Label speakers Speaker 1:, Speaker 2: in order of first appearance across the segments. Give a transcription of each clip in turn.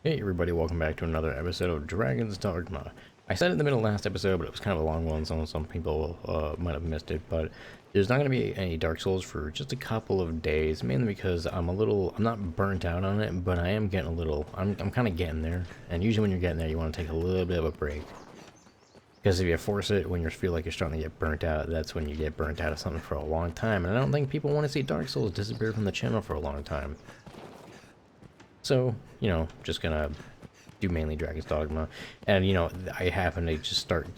Speaker 1: Hey everybody, welcome back to another episode of Dragon's Dogma. I said it in the middle of last episode, but it was kind of a long one, so some people might have missed it, but there's not going to be any Dark Souls for just a couple of days, mainly because I'm not burnt out on it, but I am getting I'm kind of getting there, and usually when you're getting there, you want to take a little bit of a break. Because if you force it when you feel like you're starting to get burnt out, that's when you get burnt out of something for a long time, and I don't think people want to see Dark Souls disappear from the channel for a long time. So, you know, just gonna do mainly Dragon's Dogma, and you know, I happen to just start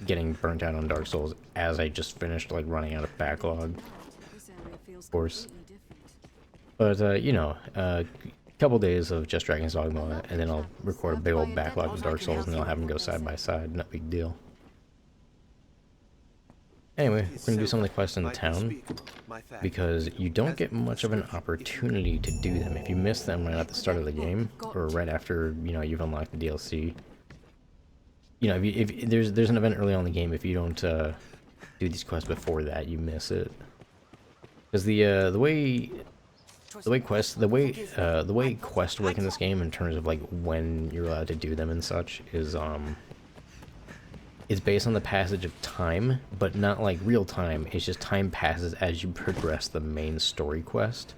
Speaker 1: getting burnt out on Dark Souls as I just finished like running out of backlog, of course. But you know, a couple days of just Dragon's Dogma, and then I'll record a big old backlog of Dark Souls, and I'll have them go side by side. Not a big deal. Anyway, we're going to do some of the quests in the town, because you don't get much of an opportunity to do them. If you miss them right at the start of the game, or right after, you know, you've unlocked the DLC. You know, if there's an event early on in the game, if you don't do these quests before that, you miss it. Because the way quests work in this game, in terms of like when you're allowed to do them and such, is it's based on the passage of time, but not like real time. It's just time passes as you progress the main story quest.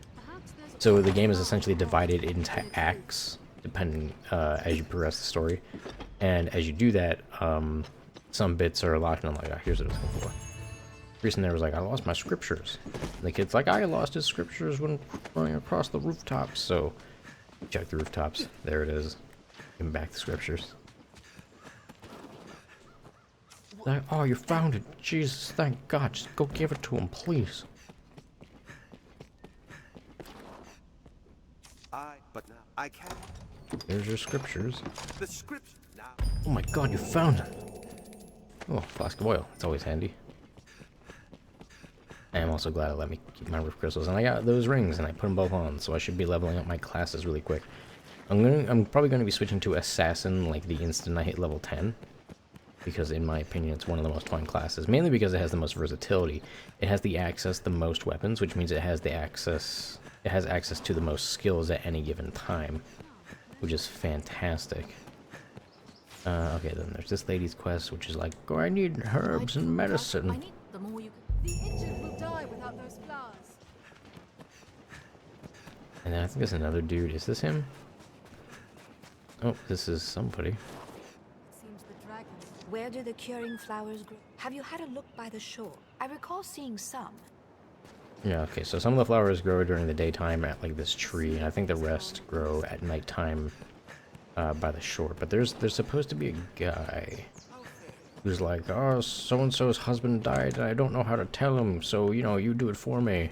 Speaker 1: So the game is essentially divided into acts, depending as you progress the story. And as you do that, some bits are locked, and I'm like, oh, here's what I was looking for. Recently there was like, I lost my scriptures. And the kid's like, I lost his scriptures when running across the rooftops. So check the rooftops. There it is. Give him back the scriptures. Like, oh, you found it. Jesus, thank God. Just go give it to him, please.
Speaker 2: But now I can't.
Speaker 1: There's your scriptures.
Speaker 2: The scripture now.
Speaker 1: Oh my God, you found it. Oh, flask of oil. It's always handy. I am also glad it let me keep my roof crystals, and I got those rings, and I put them both on, so I should be leveling up my classes really quick. I'm probably going to be switching to assassin like the instant I hit level 10. Because in my opinion it's one of the most fun classes, mainly because it has the most versatility. It has the most weapons, which means it has access to the most skills at any given time, which is fantastic. Okay, then there's this lady's quest, which is like, oh, I need herbs and medicine.
Speaker 3: The injured will die without those flowers.
Speaker 1: And then I think there's another dude. Is this him? Oh, this is somebody.
Speaker 4: Where do the curing flowers grow? Have you had a look by the shore? I recall seeing some.
Speaker 1: Yeah, okay, so some of the flowers grow during the daytime at like this tree, and I think the rest grow at nighttime by the shore. But there's supposed to be a guy who's like, oh, so-and-so's husband died, and I don't know how to tell him, so, you know, you do it for me.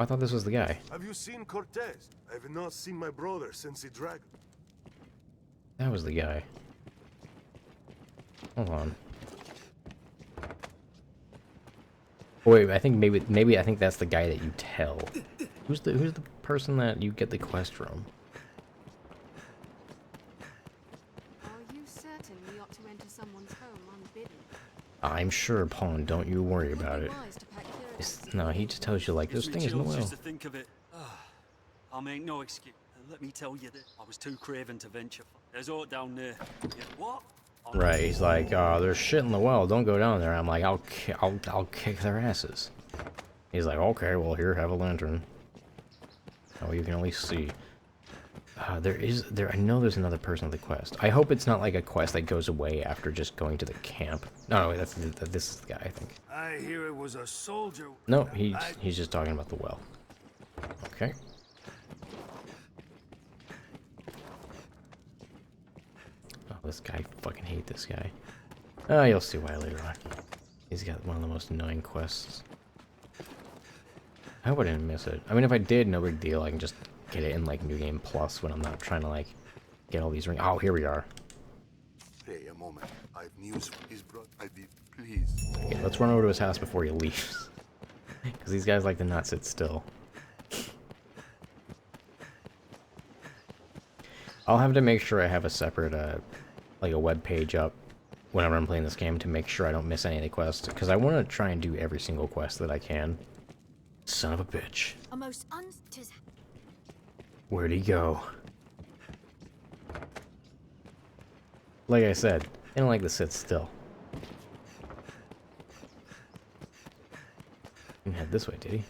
Speaker 1: I thought this was the guy.
Speaker 5: Have you seen Cortez? I have not seen my brother since the dragon.
Speaker 1: That was the guy. Hold on. Oh, wait, I think maybe I think that's the guy that you tell. Who's the person that you get the quest from?
Speaker 3: Are you certain we ought to enter someone's home unbidden?
Speaker 1: I'm sure, Pawn. Don't you worry about it. No, he just tells you like, this thing is well.
Speaker 6: Just to think of it. I'll make no excuse. Let me tell you that I was too craven to venture. There's aught down there. Yeah, what?
Speaker 1: Right, he's like, there's shit in the well, don't go down there. I'm like, I'll kick their asses. He's like, okay, well, here, have a lantern. Oh, you can at least see. I know there's another person on the quest. I hope it's not like a quest that goes away after just going to the camp. No, this is the guy, I think.
Speaker 5: I hear it was a soldier.
Speaker 1: No, he's just talking about the well. Okay. This guy, fucking hate this guy. Oh, you'll see why later on. He's got one of the most annoying quests. I hope I didn't miss it. I mean, if I did, no big deal. I can just get it in like New Game Plus when I'm not trying to like get all these rings. Oh, here we are.
Speaker 5: Hey, a moment. I've news from his brother. Please.
Speaker 1: Okay, let's run over to his house before he leaves. Because these guys like to not sit still. I'll have to make sure I have a separate like a web page up whenever I'm playing this game to make sure I don't miss any of the quests, because I want to try and do every single quest that I can. Son of a bitch.
Speaker 4: A most
Speaker 1: Where'd he go? Like I said, they don't like to sit still. He head this way, did he?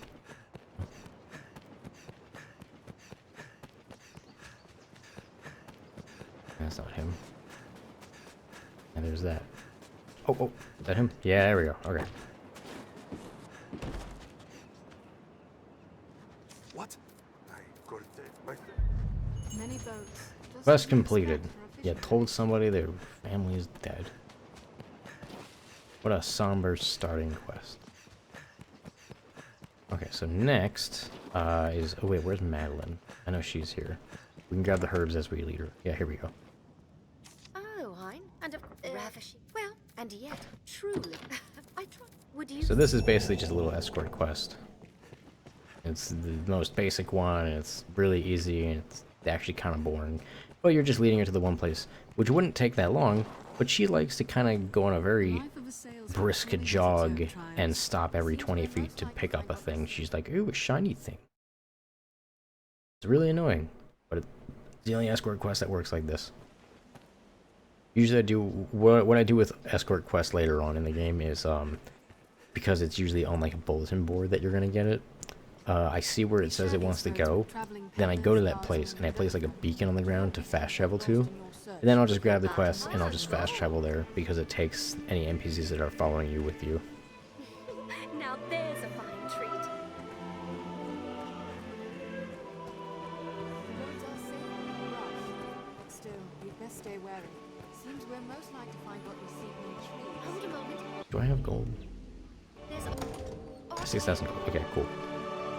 Speaker 1: That's not him. And there's that. Oh, is that him? Yeah, there we go. Okay.
Speaker 5: What? I got my
Speaker 3: Many boats. Just
Speaker 1: Quest
Speaker 3: as you
Speaker 1: completed.
Speaker 3: expect for a
Speaker 1: You
Speaker 3: fisherman.
Speaker 1: told somebody their family is dead. What a somber starting quest. Okay, so next is... Oh wait, where's Madeline? I know she's here. We can grab the herbs as we lead her. Yeah, here we go.
Speaker 7: Oh, Hein, and of ravishing. Well, and yet, truly, I try. Would you?
Speaker 1: So this is basically just a little escort quest. It's the most basic one, and it's really easy, and it's actually kind of boring. But you're just leading her to the one place, which wouldn't take that long, but she likes to kind of go on a very
Speaker 3: Life of a salesman
Speaker 1: brisk
Speaker 3: really
Speaker 1: jog
Speaker 3: doesn't show
Speaker 1: and
Speaker 3: trials.
Speaker 1: stop every
Speaker 3: Seems
Speaker 1: 20
Speaker 3: we're
Speaker 1: feet
Speaker 3: most
Speaker 1: to
Speaker 3: likely
Speaker 1: pick
Speaker 3: to
Speaker 1: up a
Speaker 3: find
Speaker 1: thing.
Speaker 3: what
Speaker 1: She's like, ooh, a shiny thing. It's really annoying, but it's the only escort quest that works like this. Usually I do, what I do with escort quests later on in the game is, because it's usually on like a bulletin board that you're gonna get it, I see where it says it wants to go, then I go to that place, and I place like a beacon on the ground to fast travel to, and then I'll just grab the quest, and I'll just fast travel there, because it takes any NPCs that are following you with you.
Speaker 7: Now there's a fine treat.
Speaker 3: The roads are safe and rough, but still, we'd best stay wary. Seems we're most likely to find what we seek in the trees.
Speaker 7: Hold a moment.
Speaker 1: Do I have gold?
Speaker 7: There's a...
Speaker 1: 6,000 gold. Okay, cool.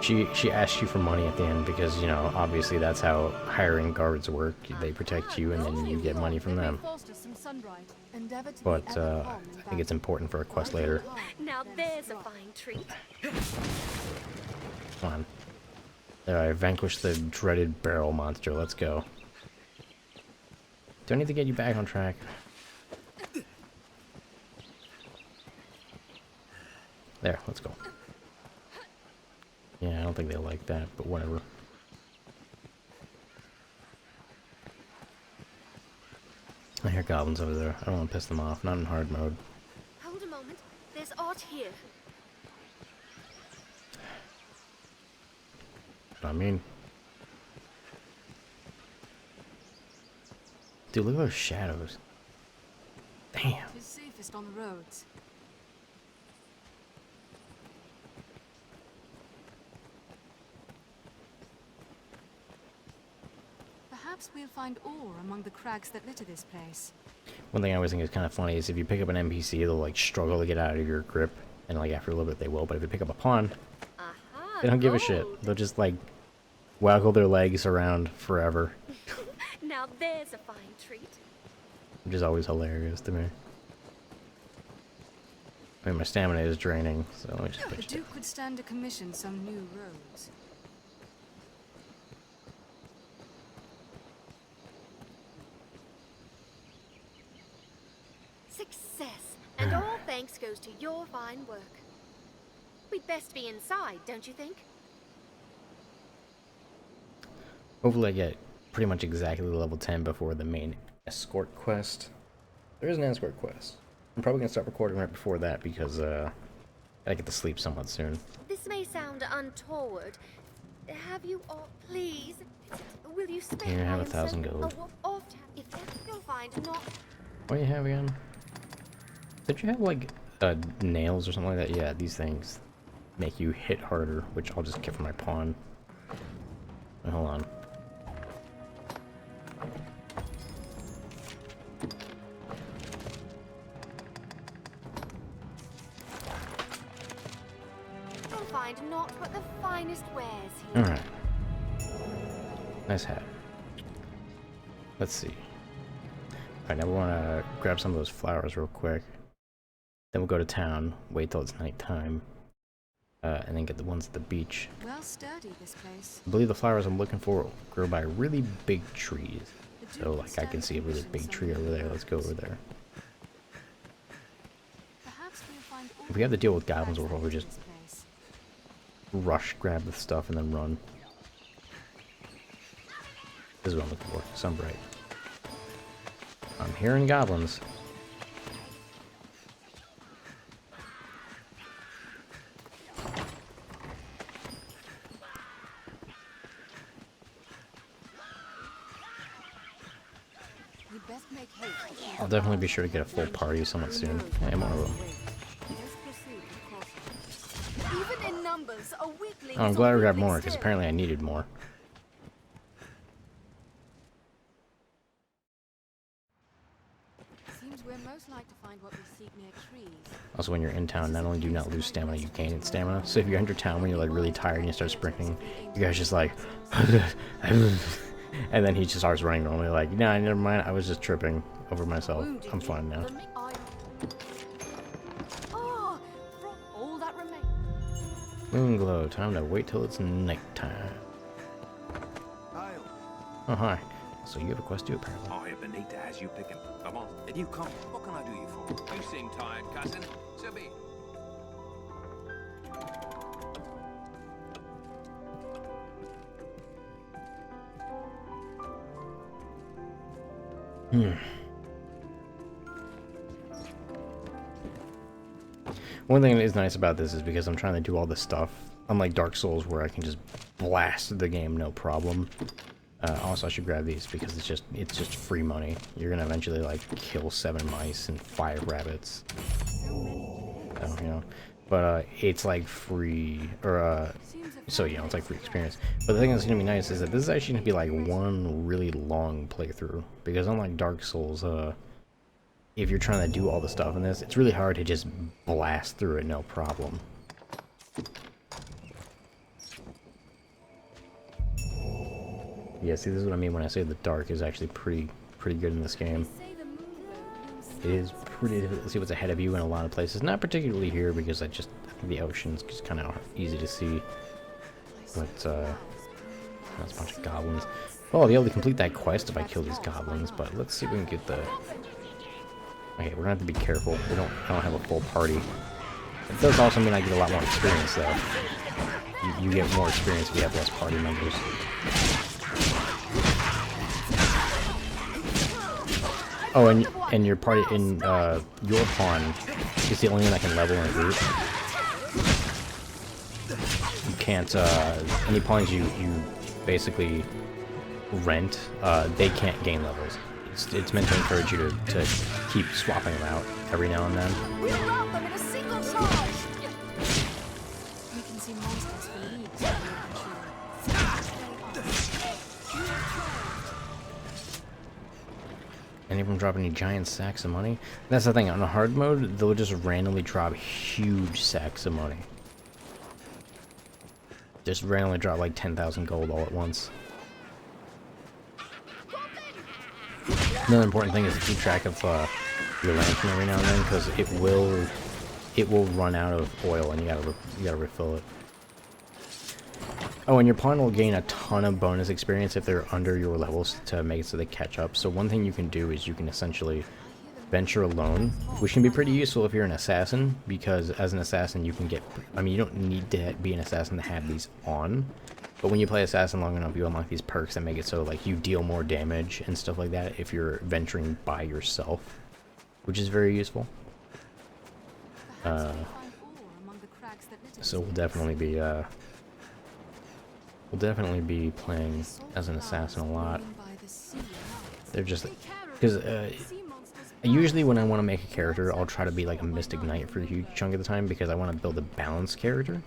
Speaker 1: She asked you for money at the end because, you know, obviously that's how hiring guards work. They protect you and then you get money from them. But I think it's important for a quest later.
Speaker 7: Now there's a fine treat.
Speaker 1: Come on. There, I vanquished the dreaded barrel monster. Let's go. Do I need to get you back on track? There, let's go. Yeah, I don't think they like that, but whatever. I hear goblins over there. I don't want to piss them off. Not in hard mode.
Speaker 7: Hold a moment. There's art here.
Speaker 1: I mean... Dude, look at those shadows. Damn.
Speaker 3: It's safest on the roads. Perhaps we'll find ore among the crags that litter this place.
Speaker 1: One thing I always think is kind of funny is if you pick up an NPC, they'll like struggle to get out of your grip, and like after a little bit they will. But if you pick up a pawn,
Speaker 7: Aha,
Speaker 1: they don't give a
Speaker 7: gold.
Speaker 1: shit. They'll just like waggle their legs around forever,
Speaker 7: Now there's a fine treat.
Speaker 1: which is always hilarious to me. I mean, my stamina is draining, so let me just
Speaker 3: The
Speaker 1: put you
Speaker 3: Duke could stand to commission some new roads.
Speaker 7: Success, and all thanks goes to your fine work. We'd best be inside, don't you think?
Speaker 1: Hopefully I get pretty much exactly level 10 before the main escort quest. There is an escort quest. I'm probably going to start recording right before that because I gotta get to sleep somewhat soon.
Speaker 7: This may sound untoward. Have you all, please? Will you spare
Speaker 1: Here, have
Speaker 7: I am
Speaker 1: 1,000
Speaker 7: so
Speaker 1: gold.
Speaker 7: oft, if you'll find not.
Speaker 1: What do you have again? Did you have like nails or something like that? Yeah, these things make you hit harder, which I'll just get for my pawn. Wait, hold on.
Speaker 7: You'll find naught but the finest wares here.
Speaker 1: Alright. Nice hat. Let's see. Alright, now we want to grab some of those flowers real quick. Then we'll go to town, wait till it's nighttime, and then get the ones at the beach.
Speaker 3: Well sturdy, this place.
Speaker 1: I believe the flowers I'm looking for grow by really big trees.
Speaker 3: The
Speaker 1: So,
Speaker 3: Duke
Speaker 1: like,
Speaker 3: could
Speaker 1: I can
Speaker 3: stand
Speaker 1: see a
Speaker 3: to
Speaker 1: really
Speaker 3: commission
Speaker 1: big
Speaker 3: some
Speaker 1: tree
Speaker 3: new
Speaker 1: over there.
Speaker 3: roads.
Speaker 1: Let's go over there.
Speaker 3: Perhaps we'll find
Speaker 1: If we have to deal with
Speaker 3: ore
Speaker 1: goblins, we'll
Speaker 3: crags
Speaker 1: probably
Speaker 3: that
Speaker 1: just
Speaker 3: litter this place.
Speaker 1: rush, grab the stuff, and then run. This is what I'm looking for. Sunbright. I'm hearing goblins.
Speaker 3: We'd best make haste.
Speaker 1: I'll definitely be sure to get a full party somewhat soon. Hey, more of them.
Speaker 3: Let's proceed with caution.
Speaker 7: Even in numbers, a weakling
Speaker 1: Oh, I'm
Speaker 7: is a
Speaker 1: glad I grabbed
Speaker 7: weakling
Speaker 1: more, because
Speaker 7: still.
Speaker 1: apparently I needed more.
Speaker 3: Seems we're most like to find what we seek near trees.
Speaker 1: Also, when you're in town, not only do you not lose stamina, you gain stamina. So if you enter town when you're like really tired and you start sprinting, you guys just like, and then he just starts running normally like, nah, never mind, I was just tripping over myself. I'm fine now.
Speaker 7: Oh, from all that remains.
Speaker 1: Moonglow, time to wait till it's nighttime.
Speaker 2: I'll.
Speaker 1: Oh, hi. So you have a quest too, apparently.
Speaker 8: I have been neat to as you picking. Come on, did you come? What can I do you for? You seem tired, cousin. So be.
Speaker 1: One thing that is nice about this is because I'm trying to do all this stuff, unlike Dark Souls where I can just blast the game no problem. Also, I should grab these because it's just free money. You're gonna eventually like kill 7 mice and 5 rabbits. So, you know, but it's like free, or so you know, it's like free experience. But the thing that's gonna be nice is that this is actually gonna be like one really long playthrough, because unlike Dark Souls, if you're trying to do all the stuff in this, it's really hard to just blast through it no problem. Yeah, see, this is what I mean when I say the dark is actually pretty good in this game. It is pretty difficult to see what's ahead of you in a lot of places. Not particularly here, because I think the ocean's just kind of easy to see. But, that's a bunch of goblins. Well, I'll be able to complete that quest if I kill these goblins, but let's see if we can get the... Okay, we're gonna have to be careful. I don't have a full party. It does also mean I get a lot more experience, though. You get more experience if you have less party members. Oh, and your party in your pawn is the only one that can level in a group. You can't any pawns you basically rent, they can't gain levels. It's meant to encourage you to keep swapping them out every now and then.
Speaker 7: We'll rout them in a single charge.
Speaker 3: We can see monsters for leagues.
Speaker 1: Any of them drop any giant sacks of money? That's the thing, on a hard mode, they'll just randomly drop huge sacks of money. Just randomly drop like 10,000 gold all at once. Another important thing is to keep track of your lantern every now and then, because it will run out of oil and you gotta refill it. Oh, and your pawn will gain a ton of bonus experience if they're under your levels to make it so they catch up. So one thing you can do is you can essentially venture alone, which can be pretty useful if you're an assassin, because as an assassin you can get... I mean, you don't need to be an assassin to have these on, but when you play assassin long enough, you unlock these perks that make it so like you deal more damage and stuff like that if you're venturing by yourself, which is very useful. So we'll definitely be playing as an assassin a lot. They're just because usually when I want to make a character, I'll try to be like a mystic knight for a huge chunk of the time, because I want to build a balanced character.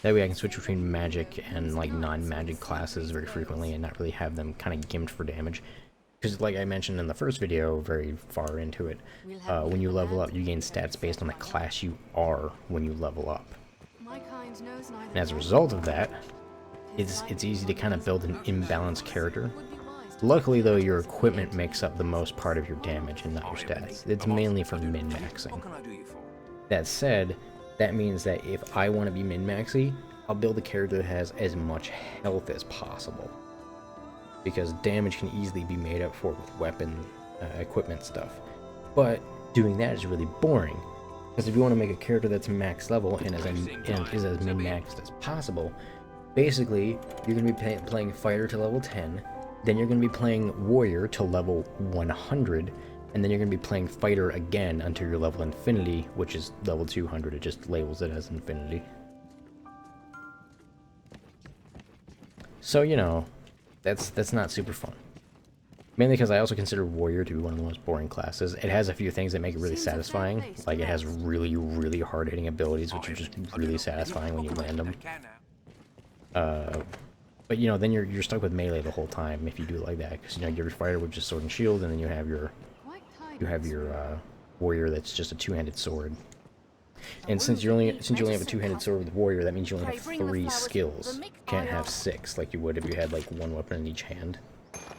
Speaker 1: That way I can switch between magic and like non-magic classes very frequently and not really have them kind of gimped for damage. Because like I mentioned in the first video, very far into it, when you level up, you gain stats based on the class you are when you level up. And as a result of that, it's easy to kind of build an imbalanced character. Luckily though, your equipment makes up the most part of your damage and not your stats. It's mainly for min-maxing.
Speaker 8: What can I do you for?
Speaker 1: That said, that means that if I want to be min-maxy, I'll build a character that has as much health as possible. Because damage can easily be made up for with weapon, equipment stuff. But doing that is really boring. Because if you want to make a character that's max level and is as min-maxed as possible, basically, you're going to be playing fighter to level 10, then you're going to be playing warrior to level 100, and then you're going to be playing fighter again until your level infinity, which is level 200. It just labels it as infinity. So, you know, that's not super fun. Mainly because I also consider warrior to be one of the most boring classes. It has a few things that make it really satisfying. Like, it has really, really hard-hitting abilities, which are just really satisfying when you land them. But, you know, then you're stuck with melee the whole time if you do it like that. Because, you know, your fighter with just sword and shield, and then you have your warrior that's just a two-handed sword. And since you only have a two-handed sword with warrior, that means you only have 3 skills. You can't have 6 like you would if you had like one weapon in each hand.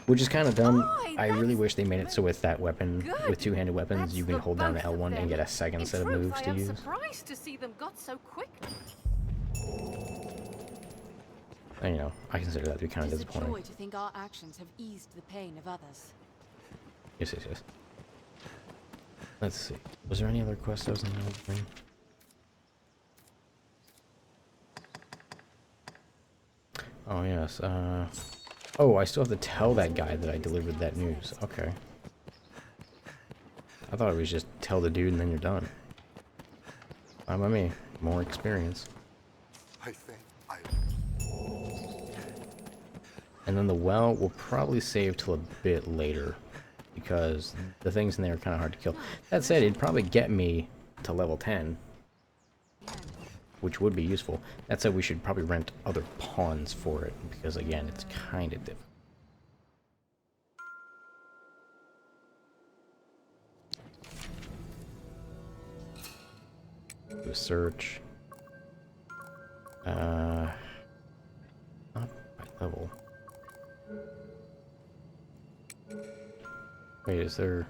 Speaker 1: Which is kind of dumb. I really wish they made it so with that weapon, with two-handed weapons, you can hold down to L1 and get a second set of moves to use.
Speaker 3: Surprised to see them got so quick.
Speaker 1: And, you know, I consider that to be kind of
Speaker 3: It's a
Speaker 1: disappointing.
Speaker 3: joy to think our actions have eased the pain of others.
Speaker 1: Yes, yes, yes. Let's see. Was there any other quests I was in the thing? Oh, yes. Oh, I still have to tell that guy that I delivered that news. Okay. I thought it was just tell the dude and then you're done. Fine by me. More experience.
Speaker 5: I think I...
Speaker 1: And then the well will probably save till a bit later, because the things in there are kind of hard to kill. That said, it'd probably get me to level 10, which would be useful. That said, we should probably rent other pawns for it, because again, it's kind of difficult. Do a search. Not by level. Wait, is there...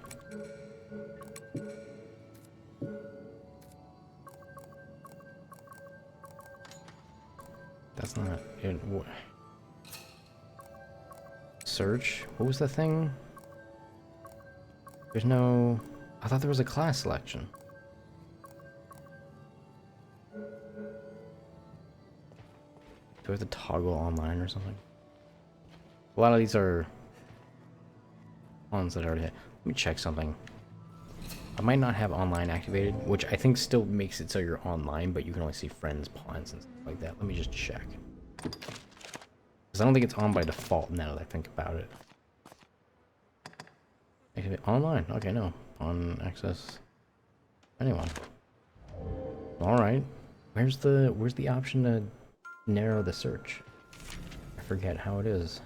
Speaker 1: That's not it. Search? What was the thing? There's no... I thought there was a class selection. Do I have to toggle online or something? A lot of these are ones that I already had. Let me check something. I might not have online activated, which I think still makes it so you're online, but you can only see friends, pawns, and stuff like that. Let me just check. Because I don't think it's on by default now that I think about it. Activate online. Okay, no. On access anyone. Alright. Where's the option to narrow the search? I forget how it is.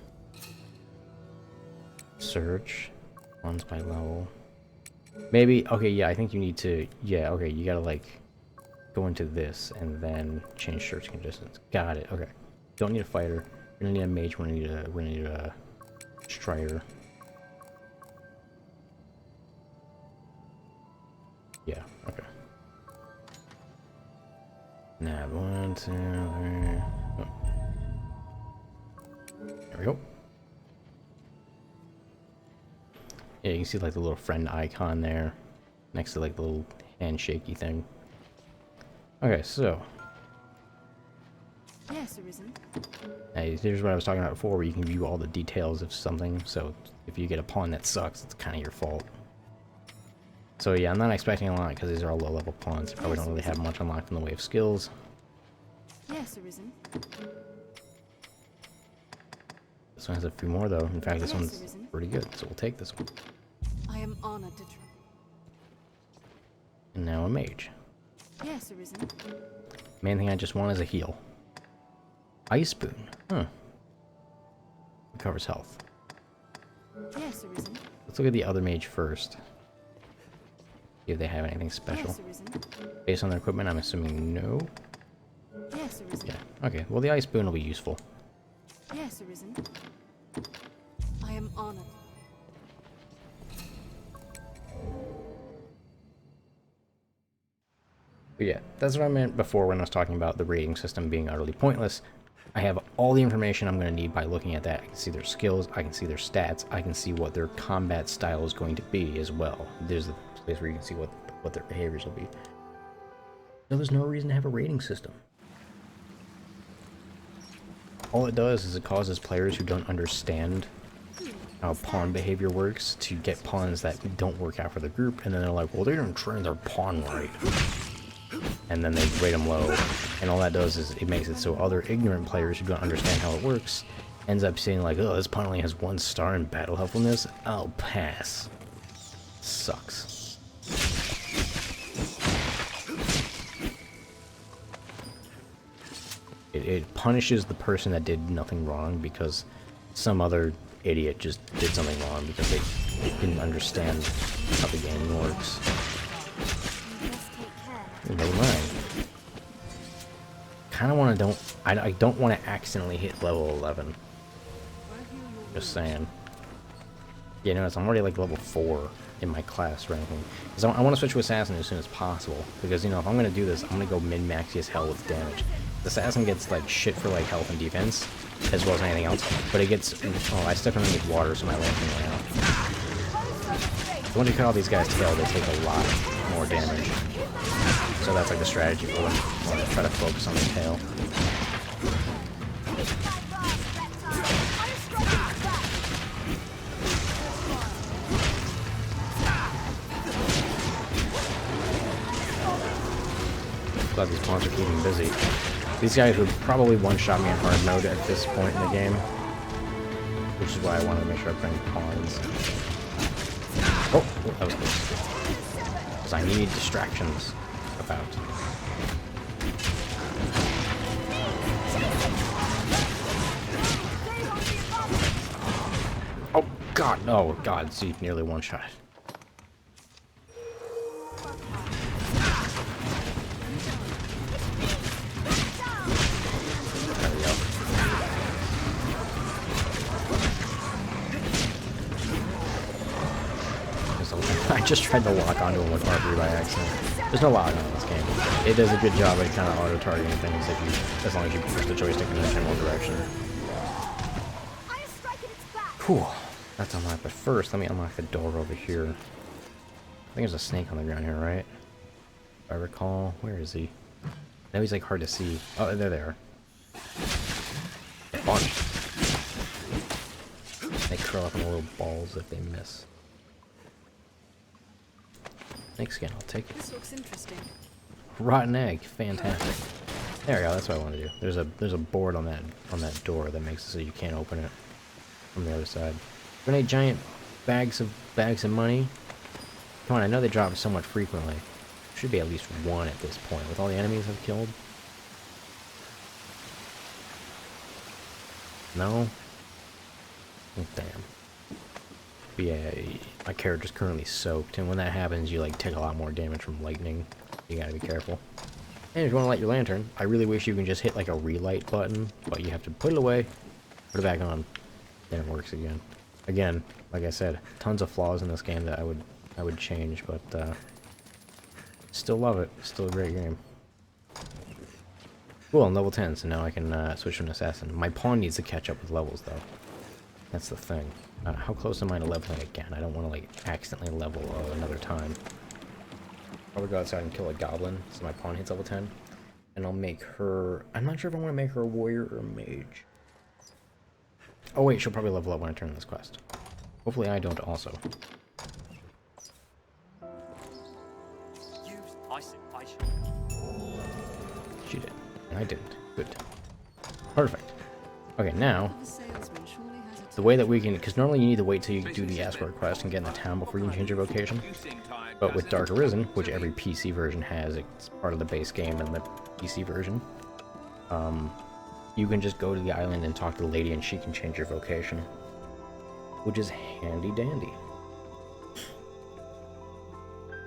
Speaker 1: Search. Ones by level. Maybe, okay, yeah, I think you need to, yeah, okay, you gotta, like, go into this and then change search conditions. Got it, okay. Don't need a fighter. We're gonna need a mage, we're gonna need a strider. Yeah, okay. Now, 1, 2, 3. Oh. There we go. Yeah, you can see like the little friend icon there, next to like the little handshaky thing. Okay, so.
Speaker 3: Yes, Arisen.
Speaker 1: Hey, here's what I was talking about before, where you can view all the details of something, so if you get a pawn that sucks, it's kind of your fault. So yeah, I'm not expecting a lot, because these are all low-level pawns. You probably don't really have much unlocked in the way of skills.
Speaker 3: Yes, Arisen.
Speaker 1: This one has a few more, though. In fact, this one's pretty good, so we'll take this one.
Speaker 3: I am honored to try.
Speaker 1: And now a mage.
Speaker 3: Yes, Arisen.
Speaker 1: Main thing I just want is a heal. Ice boon. Huh. Recovers health.
Speaker 3: Yes, Arisen.
Speaker 1: Let's look at the other mage first. See if they have anything special.
Speaker 3: Yes, Arisen.
Speaker 1: Based on their equipment, I'm assuming no.
Speaker 3: Yes, Arisen.
Speaker 1: Yeah. Okay. Well, the ice boon will be useful.
Speaker 3: Yes, Arisen. I am honored.
Speaker 1: But yeah, that's what I meant before when I was talking about the rating system being utterly pointless. I have all the information I'm going to need by looking at that. I can see their skills, I can see their stats, I can see what their combat style is going to be as well. There's a place where you can see what their behaviors will be. So there's no reason to have a rating system. All it does is it causes players who don't understand how pawn behavior works to get pawns that don't work out for the group, and then they're like, well, they didn't train their pawn right. And then they rate them low, and all that does is it makes it so other ignorant players who don't understand how it works ends up saying like, oh, this pawn only has 1 star in battle helpfulness, I'll pass. Sucks. It punishes the person that did nothing wrong because some other idiot just did something wrong because they didn't understand how the game works. Ooh, never mind. Kind of want to I don't want to accidentally hit level 11. Just saying. Yeah, notice I'm already like level 4 in my class ranking. So I want to switch to Assassin as soon as possible because, you know, if I'm going to do this, I'm going to go min-maxy as hell with damage. The Assassin gets like shit for like health and defense as well as anything else, but it gets, oh, I stuck underneath water so my lantern went out. So once you cut all these guys' tail, they take a lot more damage. So that's like the strategy for them. I want to try to focus on the tail. Glad these pawns are keeping busy. These guys would probably one-shot me in hard mode at this point in the game, which is why I wanted to make sure I bring pawns. Oh, that was close. Because I need distractions about. Oh god, oh god, see, nearly one shot. I just tried to lock onto him with R3 by accident. There's no lock on this game. It does a good job at kind of auto-targeting things if you, as long as you push the joystick in a general direction. Cool. That's unlocked, but first let me unlock the door over here. I think there's a snake on the ground here, right? If I recall. Where is he? Now he's like hard to see. Oh, there they are. A bunch. They curl up in little balls if they miss. Snake skin, I'll take it.
Speaker 3: This looks interesting.
Speaker 1: Rotten egg, fantastic. There we go, that's what I want to do. There's a board on that door that makes it so you can't open it from the other side. Grenade giant bags of money. Come on, I know they drop somewhat frequently. Should be at least one at this point with all the enemies I've killed. No? Oh, damn. But yeah, my character's currently soaked, and when that happens, you like take a lot more damage from lightning. You gotta be careful. And if you want to light your lantern, I really wish you can just hit like a relight button, but you have to put it away, put it back on, then it works again. Again, like I said, tons of flaws in this game that I would change, but still love it. Still a great game. Cool, I'm level 10, so now I can switch to an assassin. My pawn needs to catch up with levels, though. That's the thing. How close am I to leveling again? I don't want to, like, accidentally level another time. Probably go outside and kill a goblin, so my pawn hits level 10. And I'll make her... I'm not sure if I want to make her a warrior or a mage. Oh wait, she'll probably level up when I turn this quest. Hopefully I don't also. She did. And I didn't. Good. Perfect. Okay, now... the way that we can... because normally you need to wait till you do the escort quest and get in the town before you can change your vocation. But with Dark Arisen, which every PC version has, it's part of the base game and the PC version, you can just go to the island and talk to the lady and she can change your vocation. Which is handy dandy.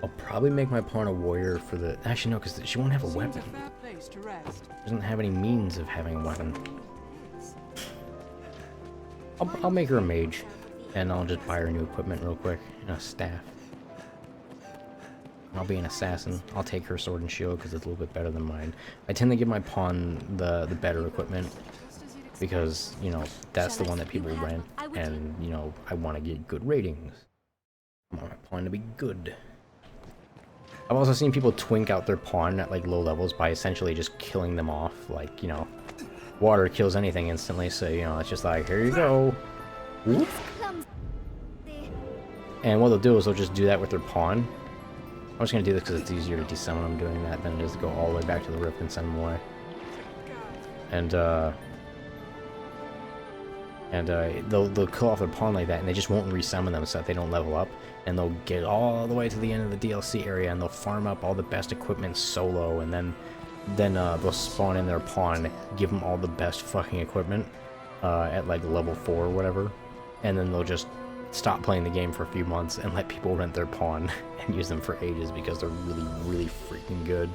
Speaker 1: I'll probably make my pawn a warrior for the... actually no, because she won't have a weapon. She doesn't have any means of having a weapon. I'll make her a mage, and I'll just buy her new equipment real quick, and a staff. I'll be an assassin. I'll take her sword and shield because it's a little bit better than mine. I tend to give my pawn the better equipment because, you know, that's the one that people rent, and, you know, I want to get good ratings. I want my pawn to be good. I've also seen people twink out their pawn at like low levels by essentially just killing them off. Like, you know, water kills anything instantly, so you know, it's just like, here you go. Whoop. And what they'll do is they'll just do that with their pawn. I'm just gonna do this because it's easier to desummon them doing that than it is to go all the way back to the rift and send them away. And they'll kill off their pawn like that, and they just won't resummon them so that they don't level up. And they'll get all the way to the end of the DLC area, and they'll farm up all the best equipment solo, and then they'll spawn in their pawn, give them all the best fucking equipment at like level 4 or whatever, and then they'll just stop playing the game for a few months and let people rent their pawn and use them for ages because they're really, really freaking good.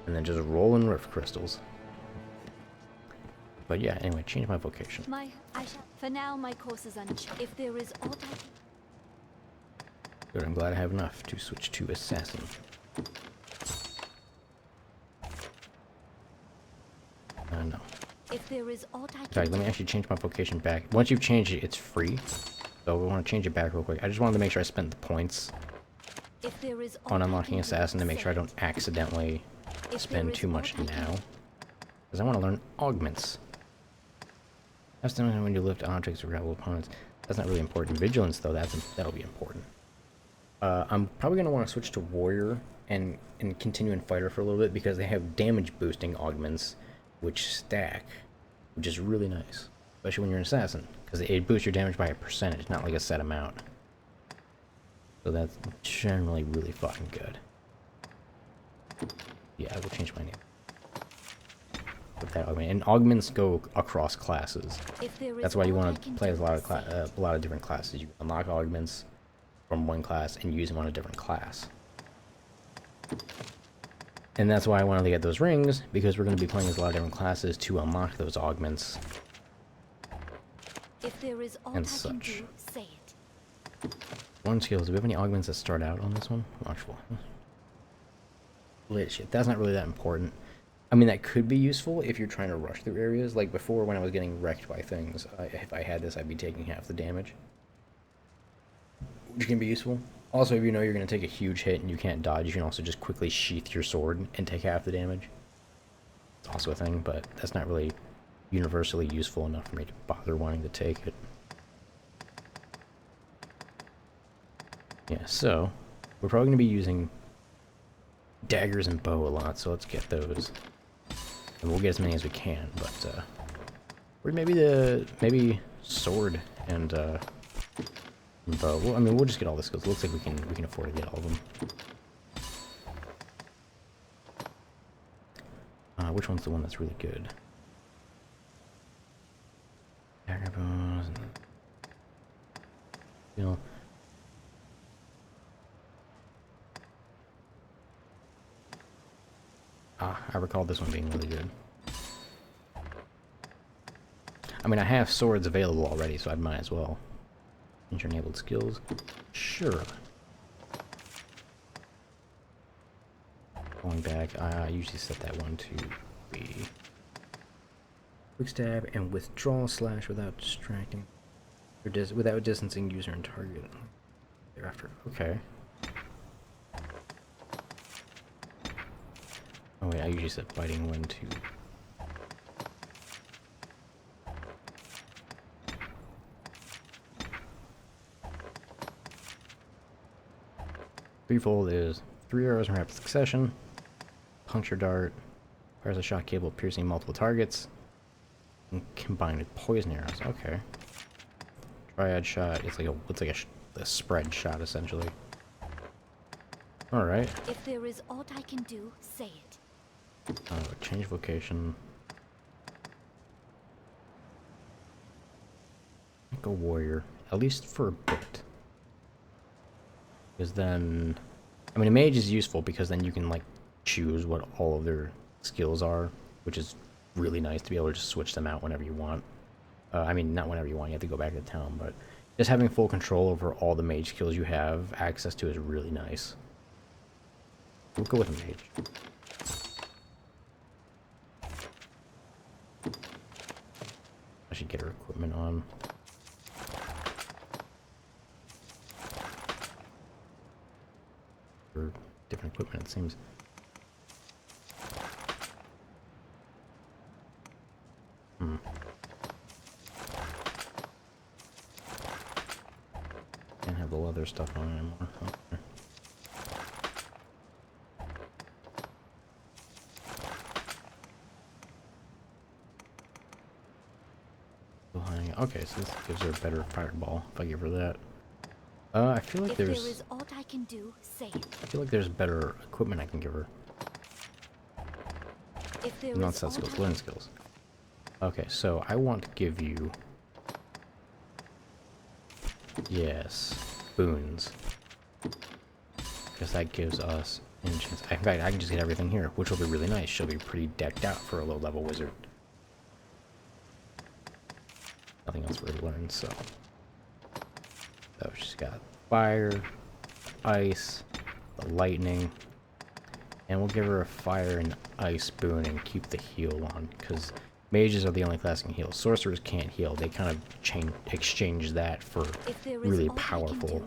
Speaker 1: And then just roll in rift crystals. But yeah, anyway, change my vocation.
Speaker 9: For now, my course is unchanged. If there is aught I can...
Speaker 1: Good, I'm glad I have enough to switch to assassin. No.
Speaker 9: If there is aught I can...
Speaker 1: In fact, let me actually change my vocation back. Once you've changed it, it's free. So we want to change it back real quick. I just wanted to make sure I spent the points on unlocking assassin to make sure I don't accidentally spend too much now. Because I want to learn augments. That's the when you lift objects or grapple opponents. That's not really important. Vigilance, though, that'll be important. I'm probably going to want to switch to warrior and continue in fighter for a little bit because they have damage boosting augments which stack, which is really nice, especially when you're an assassin, because it boosts your damage by a percentage, not like a set amount. So that's generally really fucking good. Yeah, I will change my name. Put that augment. And augments go across classes. That's why you want to play as a lot of different classes. You unlock augments from one class and use them on a different class. And that's why I wanted to get those rings, because we're going to be playing as a lot of different classes to unlock those augments.
Speaker 9: If there is
Speaker 1: and such.
Speaker 9: Say it.
Speaker 1: One skills. Do we have any augments that start out on this one? Watchful. Lit shit. That's not really that important. I mean, that could be useful if you're trying to rush through areas. Like before, when I was getting wrecked by things, if I had this, I'd be taking half the damage, which can be useful. Also, if you know you're going to take a huge hit and you can't dodge, you can also just quickly sheath your sword and take half the damage. It's also a thing, but that's not really universally useful enough for me to bother wanting to take it. Yeah, so we're probably going to be using daggers and bow a lot, so let's get those. And we'll get as many as we can, but or maybe sword and bow. Well, I mean, we'll just get all this because it looks like we can afford to get all of them. Which one's the one that's really good? Dagger bows and you know. I recall this one being really good. I mean, I have swords available already, so I might as well. Enter enabled skills. Sure. Going back, I usually set that one to be quick stab and withdraw slash without distracting or without distancing user and target. Thereafter. Okay. Oh wait, I usually set fighting when to. Threefold is 3 arrows in rapid succession. Puncture dart fires a shot capable of piercing multiple targets. And combined with poison arrows. Okay. Triad shot. It's like a spread shot essentially. All right.
Speaker 9: If there is aught I can do, say it.
Speaker 1: Change vocation. Go warrior, at least for a bit. Because then, I mean, a mage is useful because then you can like choose what all of their skills are, which is really nice to be able to just switch them out whenever you want. I mean, not whenever you want. You have to go back to town, but just having full control over all the mage skills you have access to is really nice. We'll go with a mage. I should get her equipment on. Or different equipment. it seems. Can't have the leather stuff on anymore. Okay. Okay, so this gives her a better fireball if I give her that. I feel like
Speaker 9: If
Speaker 1: there's...
Speaker 9: there is aught I can do, say it.
Speaker 1: I feel like there's better equipment I can give her.
Speaker 9: If there
Speaker 1: Not
Speaker 9: is
Speaker 1: set
Speaker 9: aught
Speaker 1: skills,
Speaker 9: I
Speaker 1: learn skills. Okay, so I want to give you... Yes, boons. Because that gives us engines. In fact, I can just get everything here, which will be really nice. She'll be pretty decked out for a low-level wizard. Nothing else for her to learn, so... So she's got fire, ice, the lightning, and we'll give her a fire and ice boon and keep the heal on, because mages are the only class that can heal. Sorcerers can't heal. They kind of exchange that for really powerful,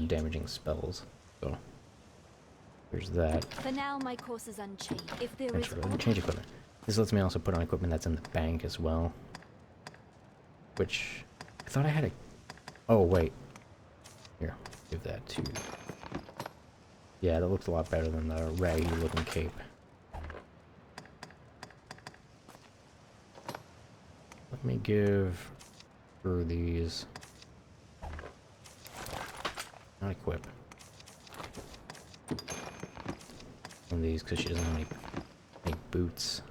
Speaker 1: damaging spells. So here's that.
Speaker 9: For now, my course is unchanged. If there is
Speaker 1: Let me change equipment. This lets me also put on equipment that's in the bank as well. Which I thought I had a... Oh wait. Here, give that to... Yeah, that looks a lot better than the raggy looking cape. Let me give her these. Not equip. One of these because she doesn't have any boots.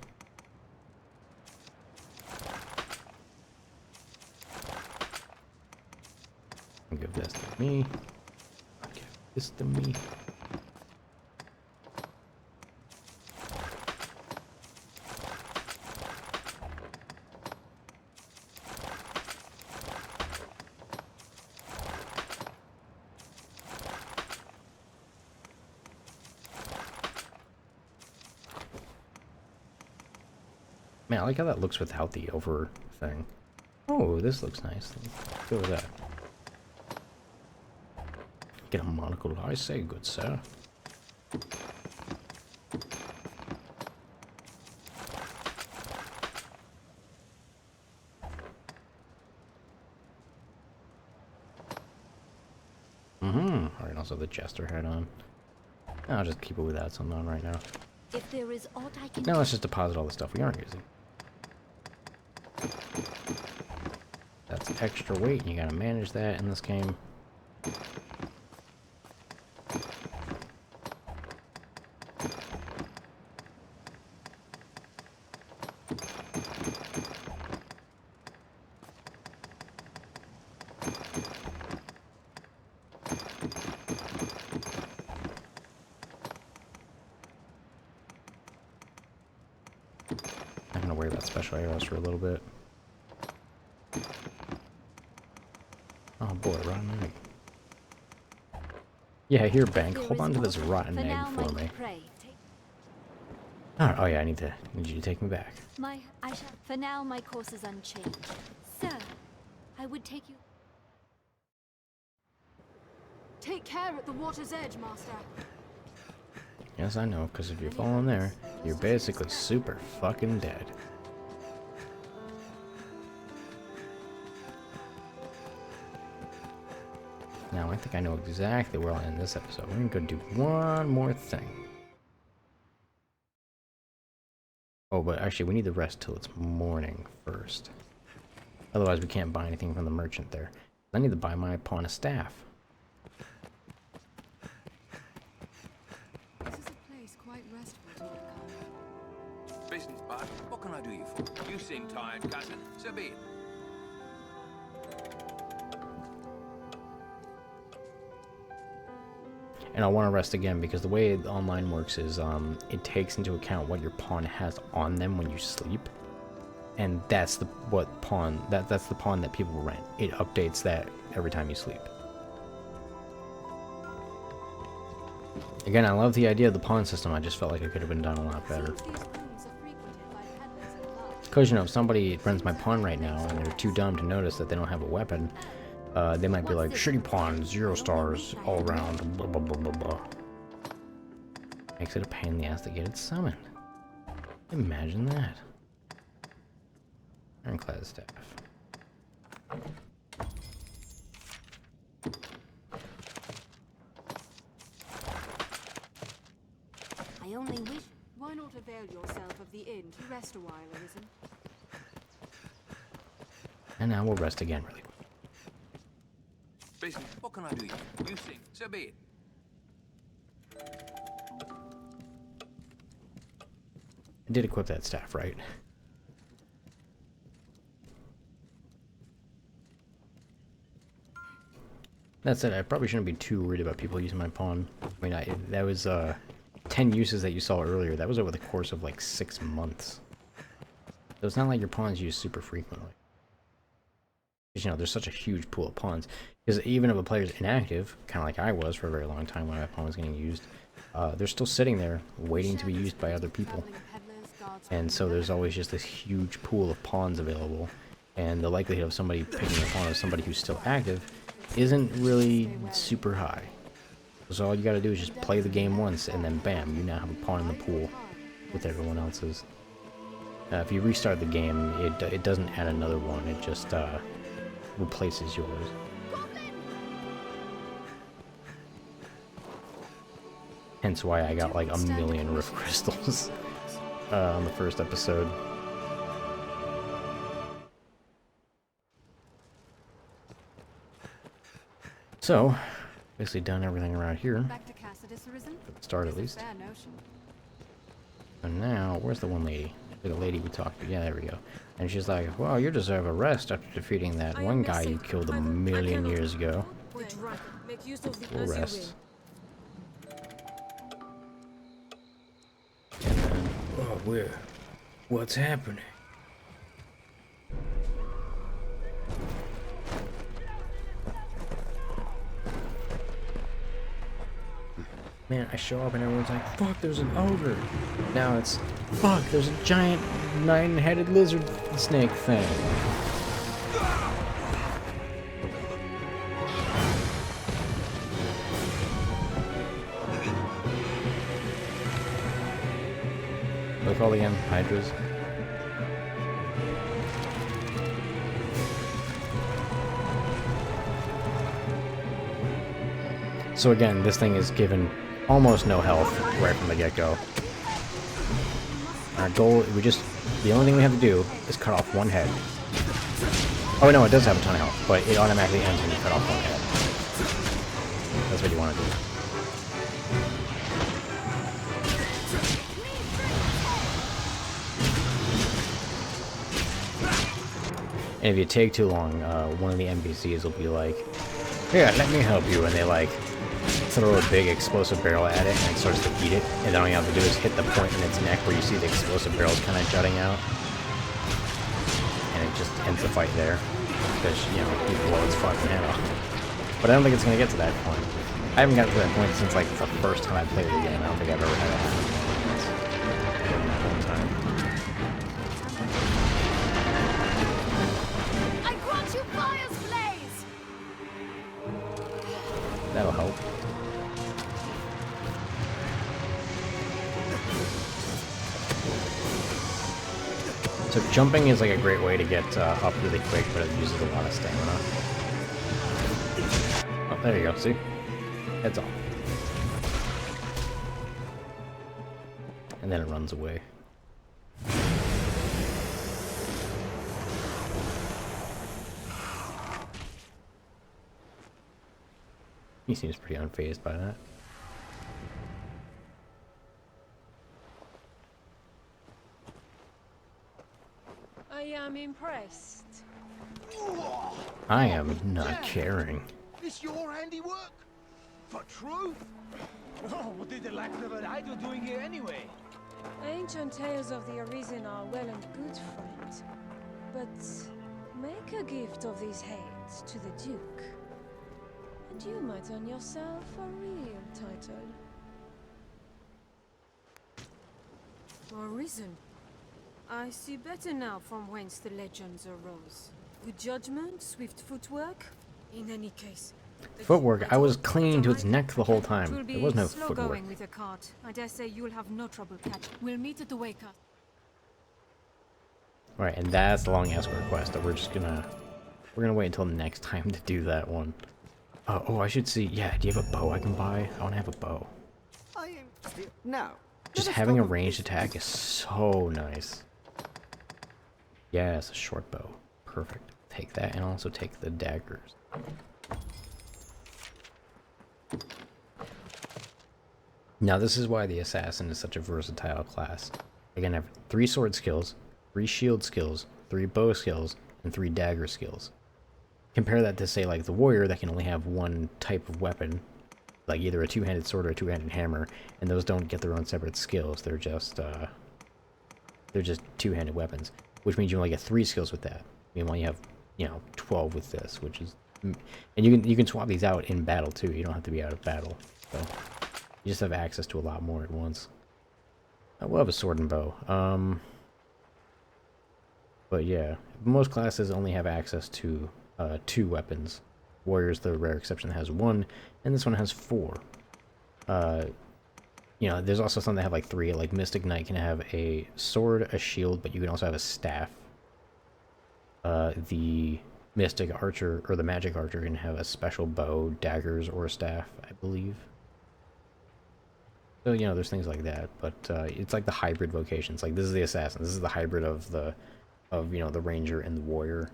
Speaker 1: I'll give this to me. I'll give this to me. Man, I like how that looks without the over thing. Oh, this looks nice. Let's go with that. Get a monocle, I say, good sir. Alright, also the jester hat on. I'll just keep it without something on right now.
Speaker 9: If there is aught I can
Speaker 1: Now let's just deposit all the stuff we aren't using. That's extra weight, and you gotta manage that in this game. I'm gonna wear that special arrows for a little bit. Oh boy, rotten egg. Yeah, here, bank. Hold on to this rotten egg for me. Alright, oh yeah, I need you to take me back.
Speaker 9: For now, my course is unchanged. Sir, I would take you...
Speaker 3: Take care at the water's edge, Master.
Speaker 1: Yes, I know, because if you fall in there, you're basically super fucking dead. Now, I think I know exactly where I'll end this episode. We're gonna do one more thing. Oh, but actually, we need to rest till it's morning first. Otherwise, we can't buy anything from the merchant there. I need to buy my pawn a staff.
Speaker 3: This is a place quite restful to become.
Speaker 8: Business, bud. What can I do you for? You seem tired, cousin. So be it.
Speaker 1: And I want to rest again because the way online works is it takes into account what your pawn has on them when you sleep, and that's the pawn that people rent. It updates that every time you sleep. Again, I love the idea of the pawn system. I just felt like it could have been done a lot better. Because, you know, if somebody runs my pawn right now and they're too dumb to notice that they don't have a weapon, they might be like, shitty pawn, 0 stars all around, blah blah blah blah blah. Makes it a pain in the ass to get it summoned. Imagine that. Ironclad staff.
Speaker 3: I only wish... Why not avail yourself of the inn to rest a while, Arisen?
Speaker 1: And now we'll rest again really quick.
Speaker 8: Basically, what can I do? You sing, so be it.
Speaker 1: I did equip that staff, right? That said, I probably shouldn't be too worried about people using my pawn. I mean, that was 10 uses that you saw earlier. That was over the course of like 6 months. So it's not like your pawn's used super frequently. Because, you know, there's such a huge pool of pawns. Because even if a player's inactive, kind of like I was for a very long time when my pawn was getting used, they're still sitting there waiting to be used by other people. And so there's always just this huge pool of pawns available. And the likelihood of somebody picking a pawn of somebody who's still active isn't really super high. So all you gotta do is just play the game once, and then bam, you now have a pawn in the pool with everyone else's. If you restart the game, it doesn't add another one, it just replaces yours. Hence why I got like a million rift crystals on the first episode. So, basically done everything around here.
Speaker 3: Back to Cassidus, Arisen?
Speaker 1: For the start at least.
Speaker 3: Fair notion.
Speaker 1: And now, where's the one lady? The lady we talked to. Yeah, there we go. And she's like, well, you deserve a rest after defeating that one guy you killed a million years ago. We'll rest. And then, oh, what's happening? Man, I show up and everyone's like, fuck, there's an ogre. Now it's, fuck, there's a giant 9-headed lizard snake thing. Look all again, hydras. So again, this thing is given almost no health right from the get-go. Our goal, the only thing we have to do is cut off one head. Oh no, it does have a ton of health, but it automatically ends when you cut off one head. That's what you want to do. And if you take too long, one of the NPCs will be like, "Here, let me help you," and they like throw a big explosive barrel at it and it starts to eat it, and then all you have to do is hit the point in its neck where you see the explosive barrels kind of jutting out, and it just ends the fight there because, you know, you blow its fucking head off. But I don't think it's gonna get to that point. I haven't gotten to that point since like the first time I played the game. I don't think I've ever had it happen in that whole time.
Speaker 7: I grant you fire's blaze!
Speaker 1: That'll help. So jumping is like a great way to get up really quick, but it uses a lot of stamina. Oh, there you go, see? Heads off. And then it runs away. He seems pretty unfazed by that.
Speaker 10: I am impressed.
Speaker 1: I am not caring.
Speaker 2: This your handiwork? For truth? Oh, what did the lack of an idol doing here anyway?
Speaker 10: Ancient tales of the Arisen are well and good, friend. But make a gift of these heads to the Duke, and you might earn yourself a real title.
Speaker 3: Arisen. I see better now from whence the legends arose. Good judgment, swift footwork. In any case,
Speaker 1: Footwork, I was clinging to its neck the whole time. There was no
Speaker 10: slow
Speaker 1: footwork.
Speaker 10: going with a cart. I dare say you'll have no trouble catching.
Speaker 3: We'll meet at the wake up.
Speaker 1: Right, and that's the long escort quest that we're gonna wait until next time to do that one. Oh, I should see. Yeah, do you have a bow I can buy? I want to have a bow.
Speaker 2: I am still... Now,
Speaker 1: Just having a ranged attack is so nice. Yes, a short bow. Perfect. Take that, and also take the daggers. Now this is why the assassin is such a versatile class. I can have 3 sword skills, 3 shield skills, 3 bow skills, and 3 dagger skills. Compare that to, say, like the warrior that can only have 1 type of weapon, like either a 2-handed sword or a 2-handed hammer, and those don't get their own separate skills. They're just 2-handed weapons, which means you only get 3 skills with that. Meanwhile, you have 12 with this, which is, and you can swap these out in battle too. You don't have to be out of battle, so you just have access to a lot more at once. I will have a sword and bow. But yeah, most classes only have access to 2 weapons. Warrior's the rare exception that has 1, and this one has 4. There's also some that have like 3. Like Mystic Knight can have a sword, a shield, but you can also have a staff. The Mystic Archer, or the Magic Archer, can have a special bow, daggers, or a staff, I believe. So, there's things like that, but it's like the hybrid vocations. Like, this is the Assassin. This is the hybrid of the Ranger and the Warrior.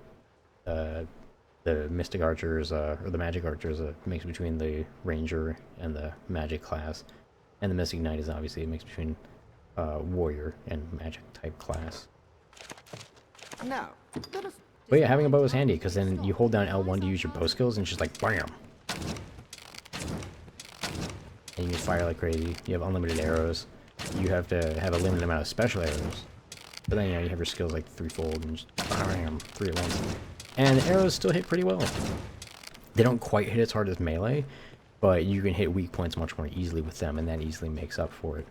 Speaker 1: The Mystic Archers, or the Magic Archer is a mix between the Ranger and the Magic class. And the Mystic Knight is obviously a mix between Warrior and Magic type class.
Speaker 2: Now,
Speaker 1: But yeah, having a bow is handy, because then you hold down L1 to use your bow skills, and it's just like, BAM! And you can fire like crazy. You have unlimited arrows. You have to have a limited amount of special arrows. But then, you have your skills like threefold, and just BAM! 3 at once. And the arrows still hit pretty well. They don't quite hit as hard as melee, but you can hit weak points much more easily with them, and that easily makes up for it.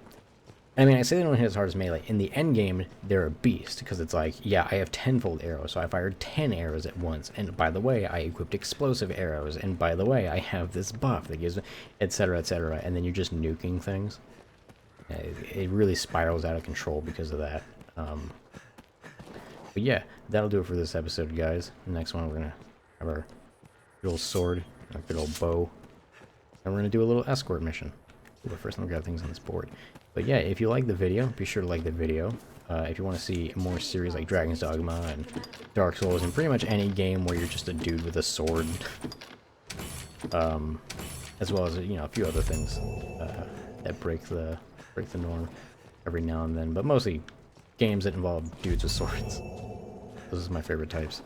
Speaker 1: I mean, I say they don't hit as hard as melee. In the end game, they're a beast, because it's like, yeah, I have 10-fold arrows, so I fired 10 arrows at once, and by the way, I equipped explosive arrows, and by the way, I have this buff that gives, etc., etc., and then you're just nuking things. It really spirals out of control because of that. But yeah, that'll do it for this episode, guys. The next one, we're gonna have our good old sword, our good old bow, and we're gonna do a little escort mission. But first, I'm gonna grab things on this board. But yeah, if you like the video, be sure to like the video. If you want to see more series like Dragon's Dogma and Dark Souls, and pretty much any game where you're just a dude with a sword, as well as a few other things that break the norm every now and then, but mostly games that involve dudes with swords. Those are my favorite types.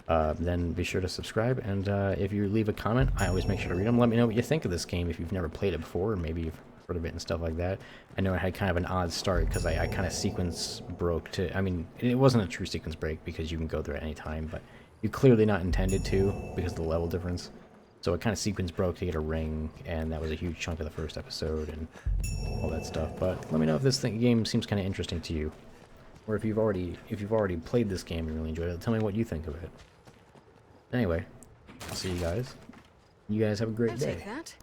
Speaker 1: Then be sure to subscribe, and if you leave a comment, I always make sure to read them. Let me know what you think of this game if you've never played it before, or maybe you've heard of it and stuff like that. I know it had kind of an odd start because I kind of sequence broke to, I mean, it wasn't a true sequence break because you can go there at any time, but you clearly not intended to because of the level difference. So it kind of sequence broke to get a ring, and that was a huge chunk of the first episode and all that stuff. But let me know if this game seems kind of interesting to you, or if you've already played this game and really enjoyed it. Tell me what you think of it. Anyway, I'll see you guys. You guys have a great day.
Speaker 3: I'll take that.